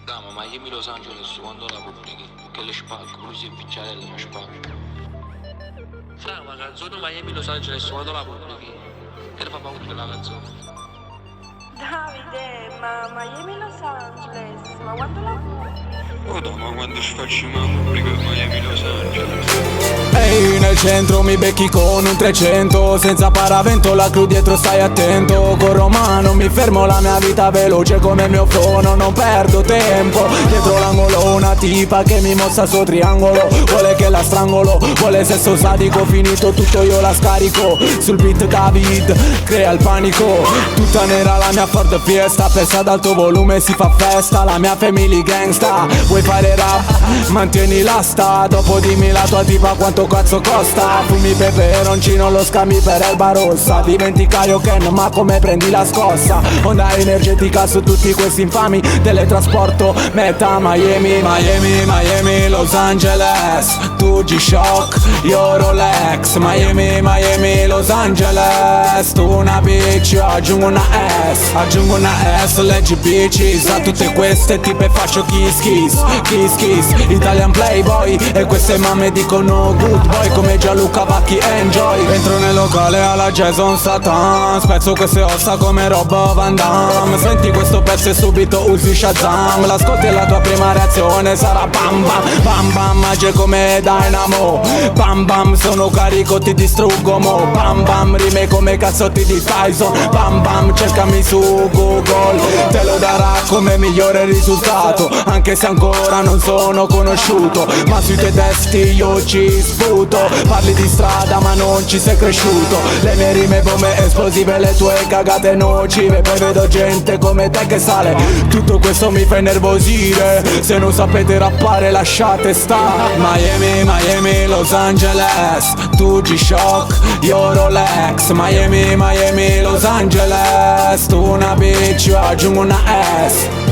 Da, ma Miami Los Angeles quando la pubblichi? Che le spacco, così è picciarella ma spacco. Fra, ma canzone Miami Los Angeles quando la pubblichi? Che ne fa paura quella canzone? Davide, ma Miami Los Angeles, ma quando la pubblichi? Oh no, ma quando ci facciamo una pubblica Miami Los Angeles? Ehi, nel centro mi becchi con un 300 senza paravento, la crew dietro stai attento. Corro ma non mi fermo, la mia vita veloce come il mio fono, non perdo tempo. Dietro l'angolo una tipa che mi mossa suo triangolo, vuole che la strangolo, vuole sesso sadico, finito tutto io la scarico. Sul beat David crea il panico, tutta nera la mia Ford Fiesta, pesa ad alto volume si fa festa, la mia family gangsta. Vuoi fare rap? Mantieni l'asta, dopo dimmi la tua tipa quanto cazzo costa. Fumi peperoncino, lo scambi per erba rossa. Dimentica io Ken, ma come prendi la scossa? Onda energetica su tutti questi infami, teletrasporto meta Miami. Miami, Miami, Los Angeles, tu G-Shock, io Rolex. Miami, Miami, Los Angeles, tu una bitch, io aggiungo una S. Aggiungo una S, leggi bitches, a tutte queste tipe faccio kiss kiss, kiss kiss. Italian playboy, e queste mamme dicono good boy come Gianluca Vacchi enjoy. Entro nel locale alla Jason Satan, spezzo queste ossa come Rob Van Damme. Senti questo pezzo e subito usi Shazam, l'ascolti e la tua prima reazione sarà bam bam, bam bam. Magie come Dynamo, bam bam, sono carico ti distruggo mo. Bam bam, rime come cazzotti di Tyson, bam bam, cercami su Google, te lo darà come migliore risultato, anche se ancora non sono conosciuto, ma sui tuoi testi io ci sputo. Parli di strada ma non ci sei cresciuto, le mie rime bombe esplosive, le tue cagate nocive. Poi vedo gente come te che sale, tutto questo mi fa innervosire. Se non sapete rappare lasciate stare. Miami, Miami, Los Angeles, tu G-Shock, io Rolex. Miami, Miami, Los Angeles, tu una bitch, io aggiungo una S.